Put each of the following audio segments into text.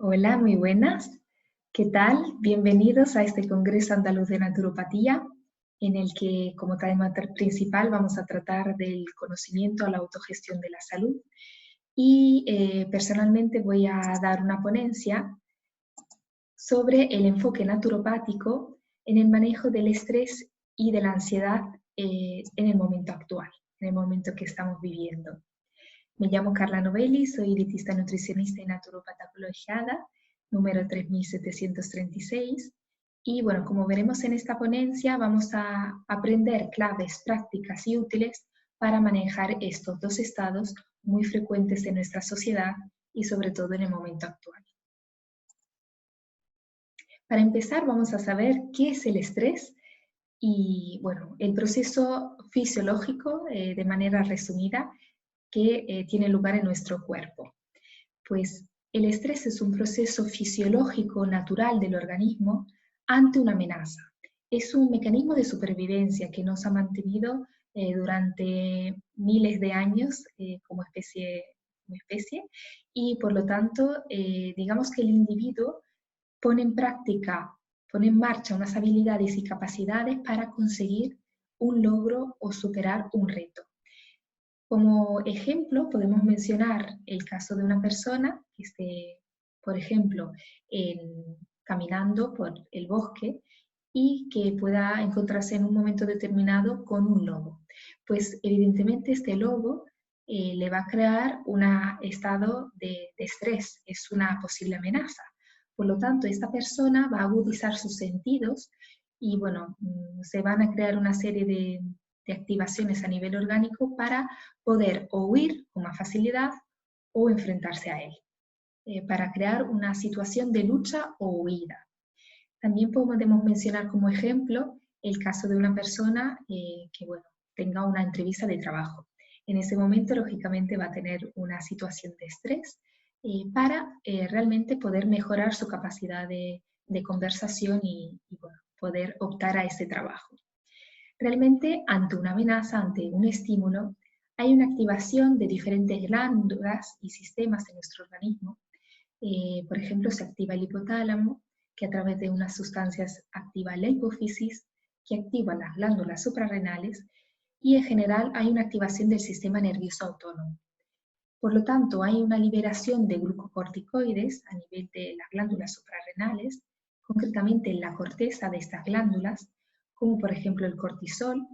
Hola, muy buenas. ¿Qué tal? Bienvenidos a este Congreso Andaluz de Naturopatía, en el que como tema principal vamos a tratar del conocimiento a la autogestión de la salud. Y personalmente voy a dar una ponencia sobre el enfoque naturopático en el manejo del estrés y de la ansiedad en el momento actual, en el momento que estamos viviendo. Me llamo Carla Novelli, soy dietista nutricionista y naturópata colegiada, número 3736. Y bueno, como veremos en esta ponencia, vamos a aprender claves prácticas y útiles para manejar estos dos estados muy frecuentes en nuestra sociedad y sobre todo en el momento actual. Para empezar, vamos a saber qué es el estrés y, bueno, el proceso fisiológico, de manera resumida, que tiene lugar en nuestro cuerpo. Pues el estrés es un proceso fisiológico natural del organismo ante una amenaza. Es un mecanismo de supervivencia que nos ha mantenido durante miles de años como especie, y por lo tanto, digamos que el individuo pone en práctica, pone en marcha unas habilidades y capacidades para conseguir un logro o superar un reto. Como ejemplo, podemos mencionar el caso de una persona que esté, por ejemplo, caminando por el bosque y que pueda encontrarse en un momento determinado con un lobo. Pues evidentemente este lobo le va a crear un estado de estrés, es una posible amenaza. Por lo tanto, esta persona va a agudizar sus sentidos y bueno, se van a crear una serie de activaciones a nivel orgánico para poder o huir con más facilidad o enfrentarse a él, para crear una situación de lucha o huida. También podemos mencionar como ejemplo el caso de una persona que bueno, tenga una entrevista de trabajo. En ese momento, lógicamente, va a tener una situación de estrés para realmente poder mejorar su capacidad de conversación y bueno, poder optar a ese trabajo. Realmente, ante una amenaza, ante un estímulo, hay una activación de diferentes glándulas y sistemas en nuestro organismo. Por ejemplo, se activa el hipotálamo, que a través de unas sustancias activa la hipófisis, que activa las glándulas suprarrenales, y en general hay una activación del sistema nervioso autónomo. Por lo tanto, hay una liberación de glucocorticoides a nivel de las glándulas suprarrenales, concretamente en la corteza de estas glándulas, como por ejemplo el cortisol,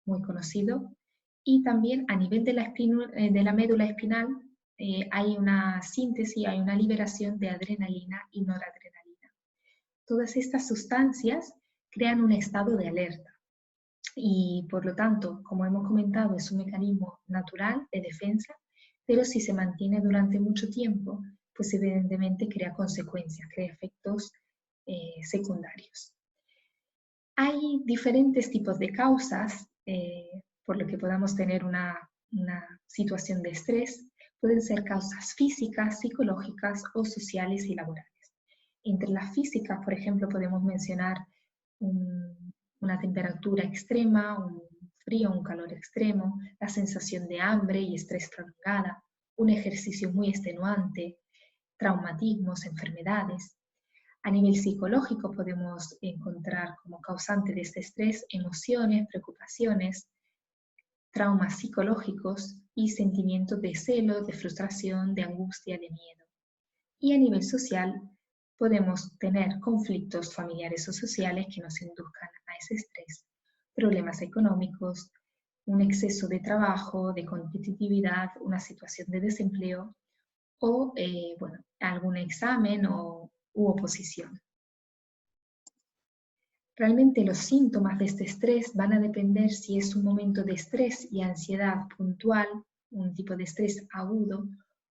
muy conocido, y también a nivel de la médula espinal hay una síntesis, hay una liberación de adrenalina y noradrenalina. Todas estas sustancias crean un estado de alerta y por lo tanto, como hemos comentado, es un mecanismo natural de defensa, pero si se mantiene durante mucho tiempo, pues evidentemente crea consecuencias, crea efectos secundarios. Hay diferentes tipos de causas por lo que podamos tener una situación de estrés. Pueden ser causas físicas, psicológicas o sociales y laborales. Entre las físicas, por ejemplo, podemos mencionar una temperatura extrema, un frío, un calor extremo, la sensación de hambre y estrés prolongada, un ejercicio muy extenuante, traumatismos, enfermedades. A nivel psicológico podemos encontrar como causante de este estrés emociones, preocupaciones, traumas psicológicos y sentimientos de celo, de frustración, de angustia, de miedo. Y a nivel social podemos tener conflictos familiares o sociales que nos induzcan a ese estrés, problemas económicos, un exceso de trabajo, de competitividad, una situación de desempleo o bueno, algún examen u oposición. Realmente los síntomas de este estrés van a depender si es un momento de estrés y ansiedad puntual, un tipo de estrés agudo,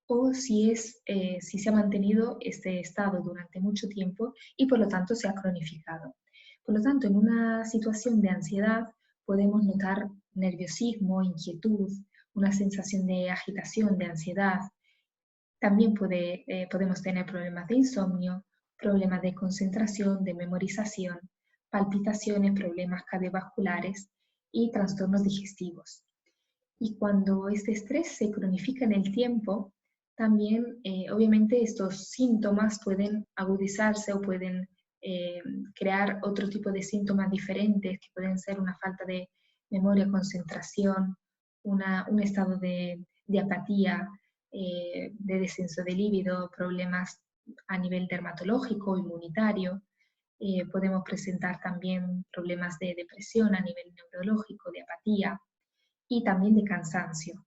o si se ha mantenido este estado durante mucho tiempo y por lo tanto se ha cronificado. Por lo tanto, en una situación de ansiedad podemos notar nerviosismo, inquietud, una sensación de agitación, de ansiedad. También podemos tener problemas de insomnio, problemas de concentración, de memorización, palpitaciones, problemas cardiovasculares y trastornos digestivos. Y cuando este estrés se cronifica en el tiempo, También, obviamente, estos síntomas pueden agudizarse o pueden crear otro tipo de síntomas diferentes, que pueden ser una falta de memoria, concentración, un estado de apatía, de descenso de líbido, problemas a nivel dermatológico, inmunitario. Podemos presentar también problemas de depresión a nivel neurológico, de apatía y también de cansancio.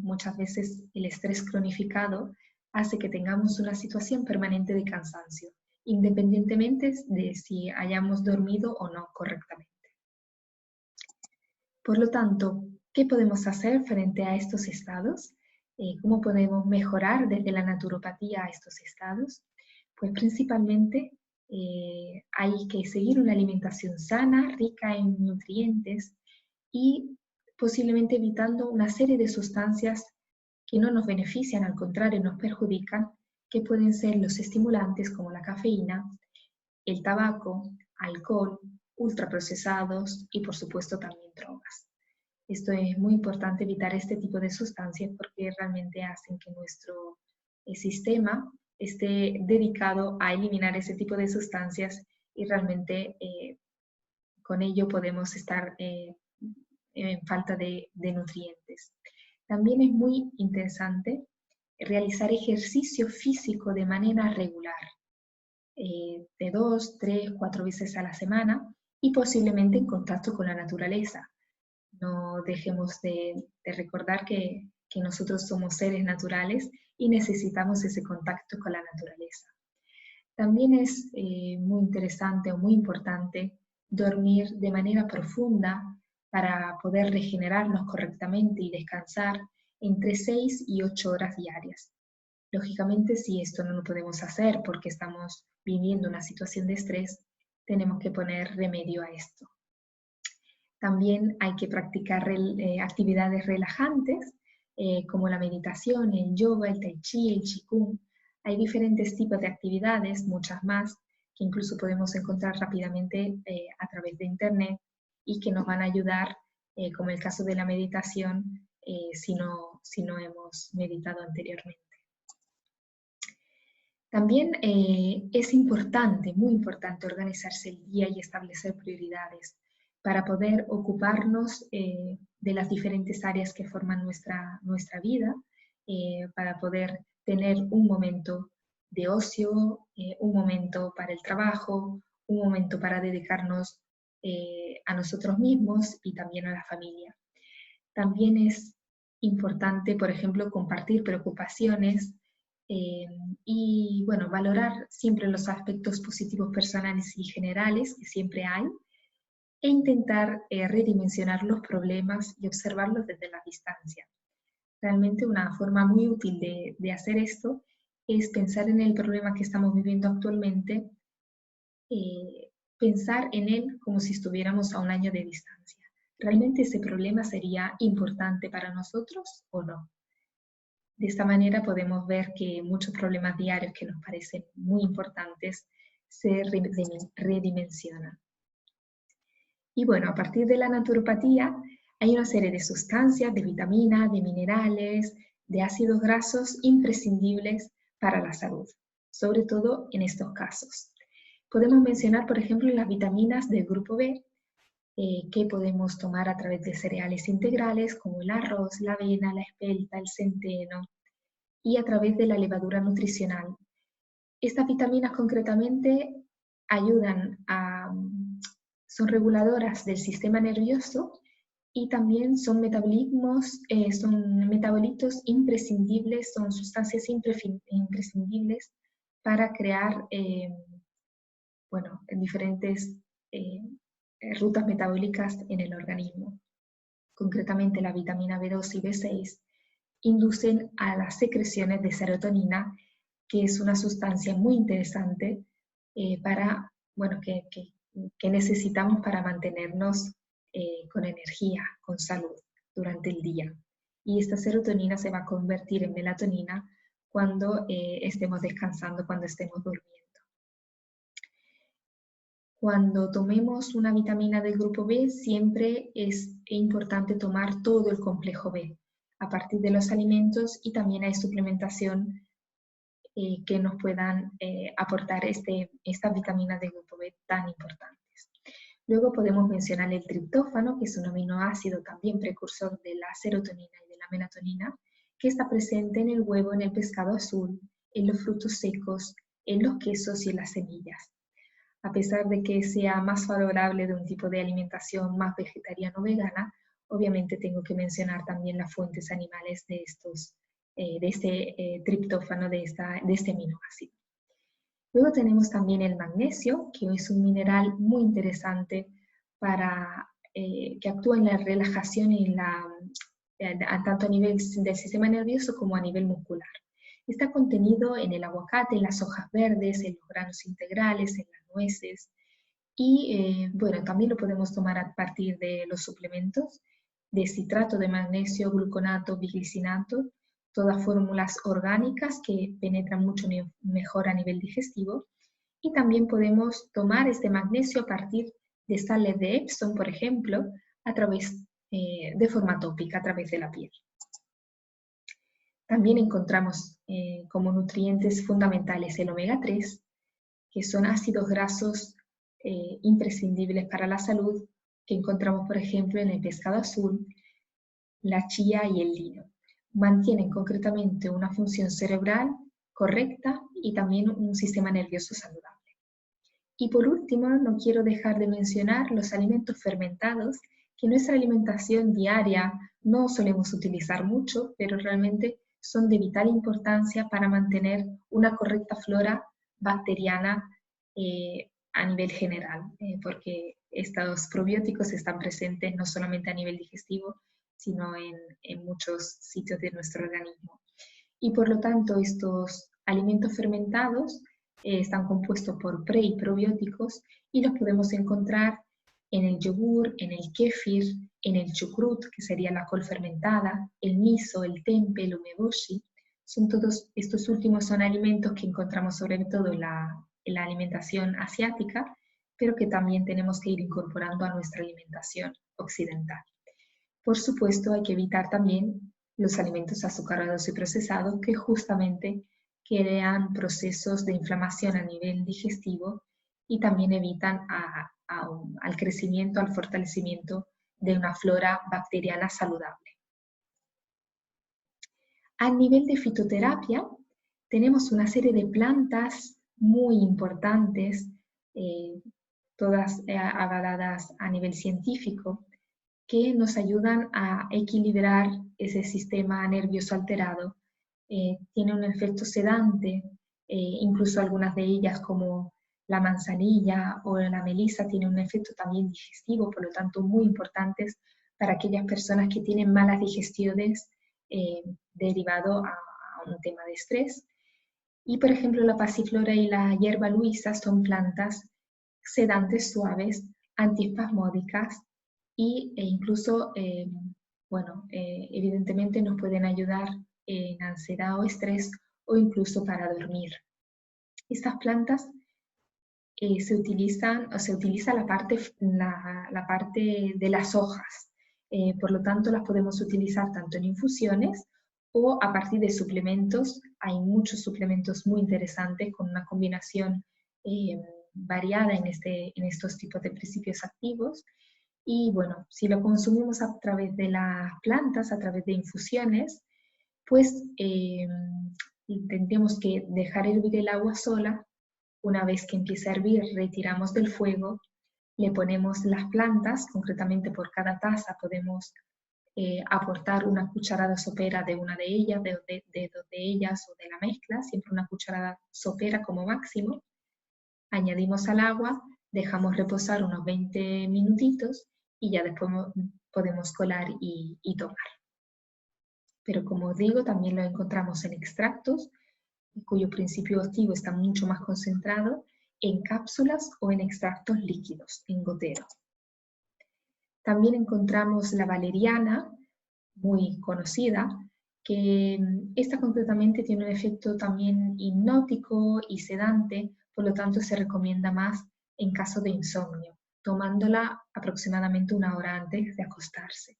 Muchas veces el estrés cronificado hace que tengamos una situación permanente de cansancio, independientemente de si hayamos dormido o no correctamente. Por lo tanto, ¿qué podemos hacer frente a estos estados? ¿Cómo podemos mejorar desde la naturopatía a estos estados? Pues principalmente hay que seguir una alimentación sana, rica en nutrientes y posiblemente evitando una serie de sustancias que no nos benefician, al contrario, nos perjudican, que pueden ser los estimulantes como la cafeína, el tabaco, alcohol, ultraprocesados y por supuesto también drogas. Esto es muy importante evitar este tipo de sustancias porque realmente hacen que nuestro sistema esté dedicado a eliminar ese tipo de sustancias y realmente con ello podemos estar en falta de nutrientes. También es muy interesante realizar ejercicio físico de manera regular, de 2, 3, 4 veces a la semana y posiblemente en contacto con la naturaleza. No dejemos de recordar que nosotros somos seres naturales y necesitamos ese contacto con la naturaleza. También es muy interesante o muy importante dormir de manera profunda para poder regenerarnos correctamente y descansar entre 6 y 8 horas diarias. Lógicamente, si esto no lo podemos hacer porque estamos viviendo una situación de estrés, tenemos que poner remedio a esto. También hay que practicar actividades relajantes como la meditación, el yoga, el tai chi, el qigong. Hay diferentes tipos de actividades, muchas más, que incluso podemos encontrar rápidamente a través de internet y que nos van a ayudar, como el caso de la meditación, si no hemos meditado anteriormente. También es importante, muy importante, organizarse el día y establecer prioridades para poder ocuparnos de las diferentes áreas que forman nuestra vida, para poder tener un momento de ocio, un momento para el trabajo, un momento para dedicarnos a nosotros mismos y también a la familia. También es importante, por ejemplo, compartir preocupaciones y, bueno, valorar siempre los aspectos positivos personales y generales que siempre hay e intentar redimensionar los problemas y observarlos desde la distancia. Realmente una forma muy útil de hacer esto es pensar en el problema que estamos viviendo actualmente, pensar en él como si estuviéramos a un año de distancia. ¿Realmente ese problema sería importante para nosotros o no? De esta manera podemos ver que muchos problemas diarios que nos parecen muy importantes se redimensionan. Y bueno, a partir de la naturopatía hay una serie de sustancias, de vitaminas, de minerales, de ácidos grasos imprescindibles para la salud, sobre todo en estos casos. Podemos mencionar, por ejemplo, las vitaminas del grupo B, que podemos tomar a través de cereales integrales como el arroz, la avena, la espelta, el centeno, y a través de la levadura nutricional. Estas vitaminas concretamente ayudan son reguladoras del sistema nervioso y también son metabolitos imprescindibles, son sustancias imprescindibles para crear diferentes rutas metabólicas en el organismo. Concretamente la vitamina B2 y B6 inducen a las secreciones de serotonina, que es una sustancia muy interesante que necesitamos para mantenernos con energía, con salud durante el día. Y esta serotonina se va a convertir en melatonina cuando estemos descansando, cuando estemos durmiendo. Cuando tomemos una vitamina del grupo B, siempre es importante tomar todo el complejo B, a partir de los alimentos, y también hay suplementación que nos puedan aportar estas vitaminas de grupo B tan importantes. Luego podemos mencionar el triptófano, que es un aminoácido también precursor de la serotonina y de la melatonina, que está presente en el huevo, en el pescado azul, en los frutos secos, en los quesos y en las semillas. A pesar de que sea más favorable de un tipo de alimentación más vegetariana o vegana, obviamente tengo que mencionar también las fuentes animales de este triptófano, de este aminoácido. Luego tenemos también el magnesio, que es un mineral muy interesante que actúa en la relajación y tanto a nivel del sistema nervioso como a nivel muscular. Está contenido en el aguacate, en las hojas verdes, en los granos integrales, en las nueces, y bueno, también lo podemos tomar a partir de los suplementos de citrato de magnesio, gluconato, biglicinato, todas fórmulas orgánicas que penetran mucho mejor a nivel digestivo. Y también podemos tomar este magnesio a partir de sales de Epsom, por ejemplo, de forma tópica, a través de la piel. También encontramos como nutrientes fundamentales el omega 3, que son ácidos grasos imprescindibles para la salud, que encontramos, por ejemplo, en el pescado azul, la chía y el lino. Mantienen concretamente una función cerebral correcta y también un sistema nervioso saludable. Y por último, no quiero dejar de mencionar los alimentos fermentados, que en nuestra alimentación diaria no solemos utilizar mucho, pero realmente son de vital importancia para mantener una correcta flora bacteriana a nivel general, porque estos probióticos están presentes no solamente a nivel digestivo, sino en muchos sitios de nuestro organismo. Y por lo tanto, estos alimentos fermentados están compuestos por pre y probióticos, y los podemos encontrar en el yogur, en el kéfir, en el chucrut, que sería la col fermentada, el miso, el tempe, el umeboshi. Estos últimos son alimentos que encontramos sobre todo en la alimentación asiática, pero que también tenemos que ir incorporando a nuestra alimentación occidental. Por supuesto, hay que evitar también los alimentos azucarados y procesados, que justamente crean procesos de inflamación a nivel digestivo y también evitan al crecimiento, al fortalecimiento de una flora bacteriana saludable. A nivel de fitoterapia, tenemos una serie de plantas muy importantes, todas avaladas a nivel científico, que nos ayudan a equilibrar ese sistema nervioso alterado. Tiene un efecto sedante, incluso algunas de ellas como la manzanilla o la melisa tienen un efecto también digestivo, por lo tanto muy importantes para aquellas personas que tienen malas digestiones derivado a un tema de estrés. Y por ejemplo la pasiflora y la hierba luisa son plantas sedantes suaves, antiespasmódicas, e incluso, evidentemente nos pueden ayudar en ansiedad o estrés, o incluso para dormir. Estas plantas se utiliza la parte de las hojas, por lo tanto las podemos utilizar tanto en infusiones o a partir de suplementos. Hay muchos suplementos muy interesantes con una combinación variada en estos tipos de principios activos. Y bueno, si lo consumimos a través de las plantas, a través de infusiones, pues tendríamos que dejar hervir el agua sola. Una vez que empiece a hervir, retiramos del fuego, le ponemos las plantas, concretamente por cada taza podemos aportar una cucharada sopera de una de ellas, de dos de ellas o de la mezcla, siempre una cucharada sopera como máximo. Añadimos al agua, dejamos reposar unos 20 minutitos y ya después podemos colar y tomar. Pero como digo, también lo encontramos en extractos, cuyo principio activo está mucho más concentrado, en cápsulas o en extractos líquidos, en gotero. También encontramos la valeriana, muy conocida, que esta concretamente tiene un efecto también hipnótico y sedante, por lo tanto se recomienda más en caso de insomnio, tomándola aproximadamente 1 hora antes de acostarse.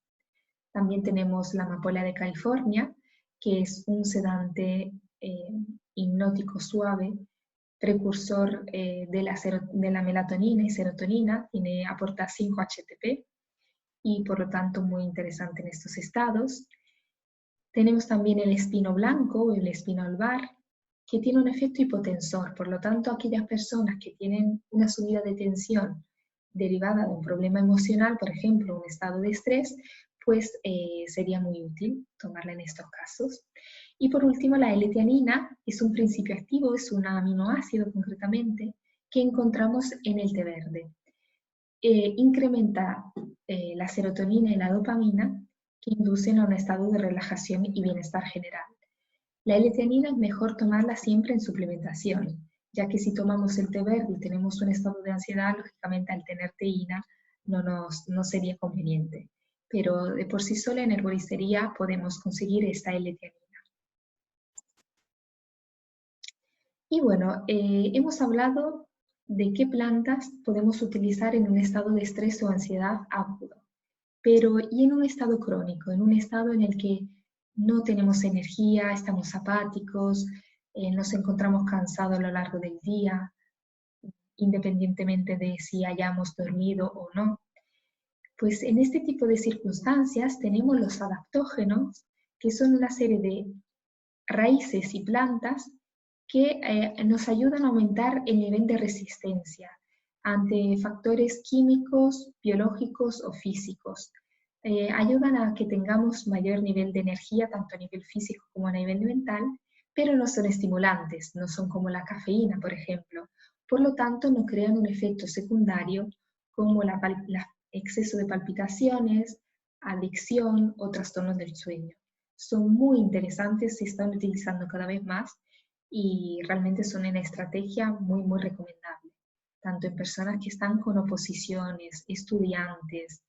También tenemos la amapola de California, que es un sedante hipnótico suave, precursor de la melatonina y serotonina, aporta 5-HTP y por lo tanto muy interesante en estos estados. Tenemos también el espino blanco o el espino albar, que tiene un efecto hipotensor, por lo tanto aquellas personas que tienen una subida de tensión derivada de un problema emocional, por ejemplo, un estado de estrés, pues sería muy útil tomarla en estos casos. Y por último, la L-teanina es un principio activo, es un aminoácido concretamente, que encontramos en el té verde. Incrementa la serotonina y la dopamina, que inducen a un estado de relajación y bienestar general. La L-teanina es mejor tomarla siempre en suplementación, ya que si tomamos el té verde y tenemos un estado de ansiedad, lógicamente al tener teína no sería conveniente. Pero de por sí sola en herboristería podemos conseguir esta L-teanina. Y bueno, hemos hablado de qué plantas podemos utilizar en un estado de estrés o ansiedad agudo. Pero ¿y en un estado crónico? En un estado en el que no tenemos energía, estamos apáticos, nos encontramos cansados a lo largo del día, independientemente de si hayamos dormido o no. Pues en este tipo de circunstancias tenemos los adaptógenos, que son una serie de raíces y plantas que nos ayudan a aumentar el nivel de resistencia ante factores químicos, biológicos o físicos. Ayudan a que tengamos mayor nivel de energía, tanto a nivel físico como a nivel mental, pero no son estimulantes, no son como la cafeína, por ejemplo. Por lo tanto, no crean un efecto secundario como el exceso de palpitaciones, adicción o trastornos del sueño. Son muy interesantes, se están utilizando cada vez más y realmente son una estrategia muy, muy recomendable, tanto en personas que están con oposiciones, estudiantes,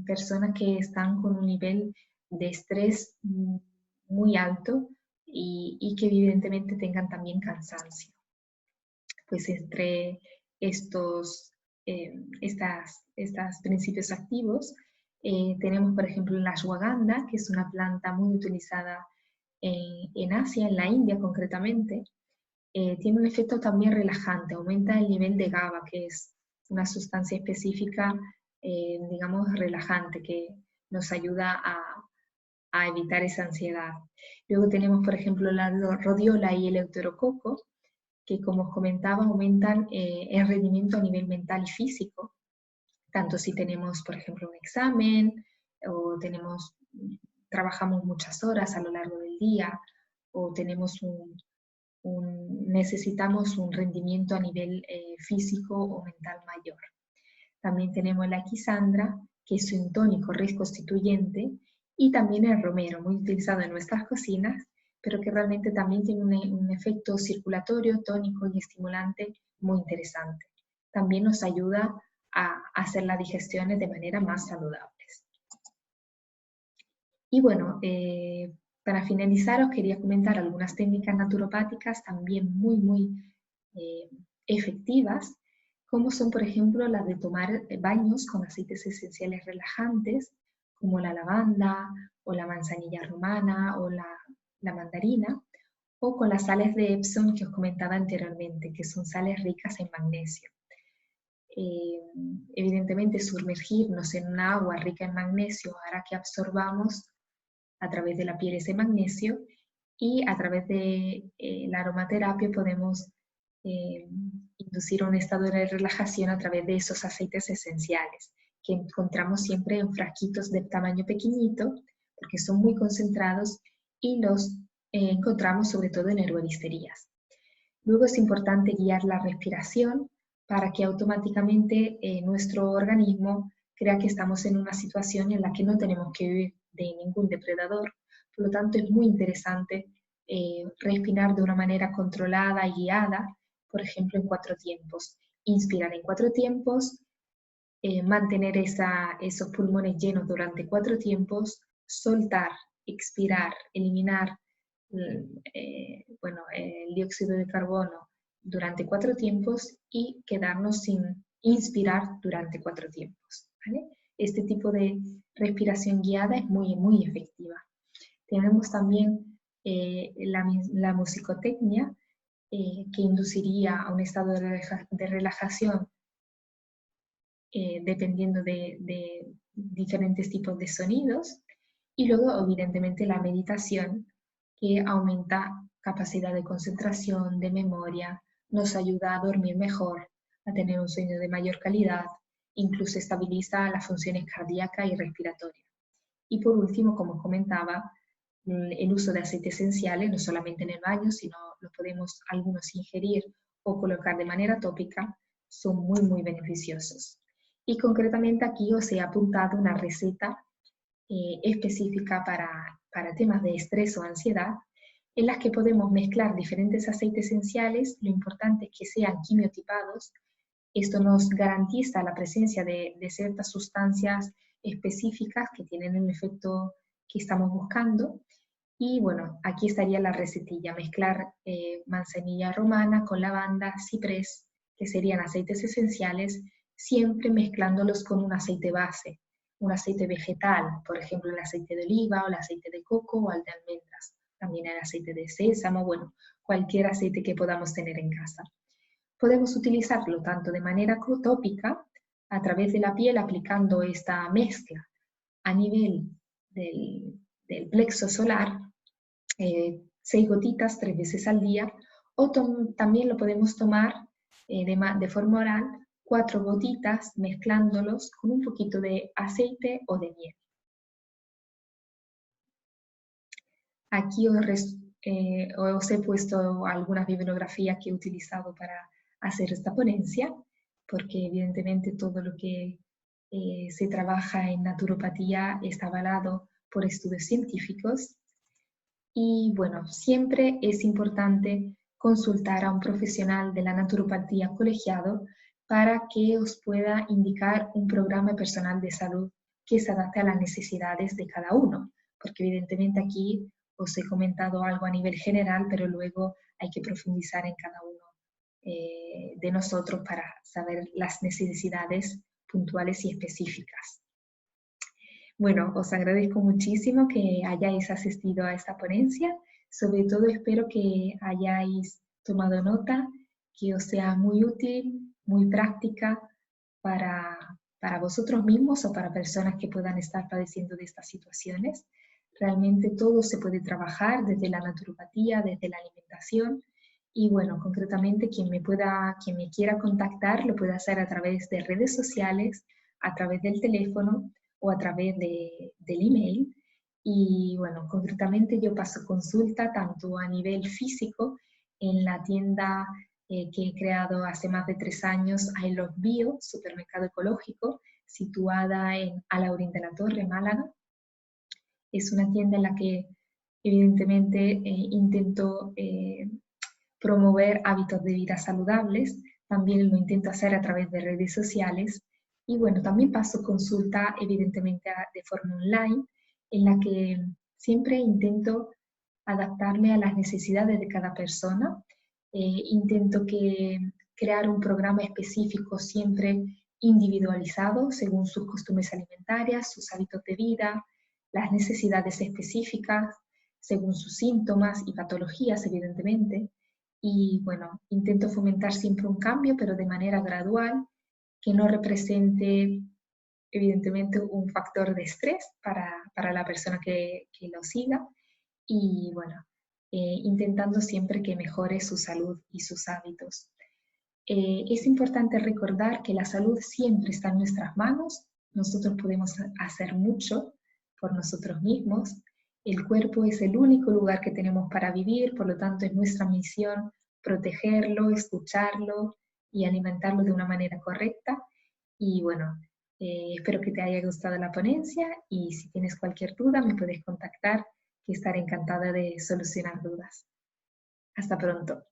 personas que están con un nivel de estrés muy alto y que evidentemente tengan también cansancio. Pues entre estos principios activos tenemos, por ejemplo, la ashwagandha, que es una planta muy utilizada en Asia, en la India concretamente. Tiene un efecto también relajante, aumenta el nivel de GABA, que es una sustancia específica, digamos, relajante, que nos ayuda a evitar esa ansiedad. Luego tenemos, por ejemplo, la rodiola y el euterococo, que como os comentaba, aumentan el rendimiento a nivel mental y físico, tanto si tenemos, por ejemplo, un examen o trabajamos muchas horas a lo largo del día o tenemos necesitamos un rendimiento a nivel físico o mental mayor. También tenemos la quisandra, que es un tónico reconstituyente, y también el romero, muy utilizado en nuestras cocinas, pero que realmente también tiene un efecto circulatorio, tónico y estimulante muy interesante. También nos ayuda a hacer las digestiones de manera más saludables. Y bueno, para finalizar os quería comentar algunas técnicas naturopáticas también muy, muy efectivas, como son, por ejemplo, las de tomar baños con aceites esenciales relajantes, como la lavanda o la manzanilla romana o la mandarina, o con las sales de Epsom que os comentaba anteriormente, que son sales ricas en magnesio. Evidentemente, sumergirnos en un agua rica en magnesio hará que absorbamos a través de la piel ese magnesio y a través de la aromaterapia podemos inducir un estado de relajación a través de esos aceites esenciales que encontramos siempre en frasquitos de tamaño pequeñito porque son muy concentrados y los encontramos sobre todo en herboristerías. Luego es importante guiar la respiración para que automáticamente nuestro organismo crea que estamos en una situación en la que no tenemos que huir de ningún depredador. Por lo tanto, es muy interesante respirar de una manera controlada y guiada, por ejemplo, en 4 tiempos. Inspirar en 4 tiempos, mantener esos pulmones llenos durante 4 tiempos, soltar, expirar, eliminar el dióxido de carbono durante 4 tiempos y quedarnos sin inspirar durante 4 tiempos. ¿Vale? este tipo de respiración guiada es muy, muy efectiva. Tenemos también la musicotecnia, que induciría a un estado de relajación dependiendo de diferentes tipos de sonidos. Y luego, evidentemente, la meditación, que aumenta capacidad de concentración, de memoria, nos ayuda a dormir mejor, a tener un sueño de mayor calidad, incluso estabiliza las funciones cardíacas y respiratorias. Y por último, como comentaba, el uso de aceites esenciales, no solamente en el baño, sino lo podemos algunos ingerir o colocar de manera tópica, son muy, muy beneficiosos. Y concretamente aquí os he apuntado una receta específica para temas de estrés o ansiedad, en las que podemos mezclar diferentes aceites esenciales. Lo importante es que sean quimiotipados. Esto nos garantiza la presencia de ciertas sustancias específicas que tienen el efecto que estamos buscando. Y bueno, aquí estaría la recetilla: mezclar manzanilla romana con lavanda, ciprés, que serían aceites esenciales, siempre mezclándolos con un aceite base, un aceite vegetal, por ejemplo el aceite de oliva o el aceite de coco o el de almendras. También el aceite de sésamo, bueno, cualquier aceite que podamos tener en casa. Podemos utilizarlo tanto de manera tópica, a través de la piel, aplicando esta mezcla a nivel del plexo solar, 6 gotitas 3 veces al día, o también lo podemos tomar de forma oral, 4 gotitas, mezclándolos con un poquito de aceite o de miel. Aquí os he puesto algunas bibliografías que he utilizado para hacer esta ponencia, porque evidentemente todo lo que se trabaja en naturopatía está avalado por estudios científicos. Y bueno, siempre es importante consultar a un profesional de la naturopatía colegiado para que os pueda indicar un programa personal de salud que se adapte a las necesidades de cada uno, porque evidentemente aquí os he comentado algo a nivel general, pero luego hay que profundizar en cada uno de nosotros para saber las necesidades puntuales y específicas. Bueno, os agradezco muchísimo que hayáis asistido a esta ponencia. Sobre todo espero que hayáis tomado nota, que os sea muy útil, muy práctica para vosotros mismos o para personas que puedan estar padeciendo de estas situaciones. Realmente todo se puede trabajar desde la naturopatía, desde la alimentación. Y bueno, concretamente quien me quiera contactar lo puede hacer a través de redes sociales, a través del teléfono o a través del email. Y bueno, concretamente yo paso consulta tanto a nivel físico en la tienda que he creado hace más de 3 años, I Love Bio, supermercado ecológico, situada a Alaurín de la Torre, Málaga. Es una tienda en la que evidentemente intento promover hábitos de vida saludables. También lo intento hacer a través de redes sociales. Y bueno, también paso consulta evidentemente de forma online, en la que siempre intento adaptarme a las necesidades de cada persona. Intento crear un programa específico siempre individualizado según sus costumbres alimentarias, sus hábitos de vida, las necesidades específicas, según sus síntomas y patologías, evidentemente. Y bueno, intento fomentar siempre un cambio, pero de manera gradual, que no represente evidentemente un factor de estrés para la persona que lo siga. Y bueno, intentando siempre que mejore su salud y sus hábitos. Es importante recordar que la salud siempre está en nuestras manos. Nosotros podemos hacer mucho por nosotros mismos. El cuerpo es el único lugar que tenemos para vivir, por lo tanto es nuestra misión protegerlo, escucharlo y alimentarlo de una manera correcta. Y bueno, espero que te haya gustado la ponencia, y si tienes cualquier duda me puedes contactar, que estaré encantada de solucionar dudas. Hasta pronto.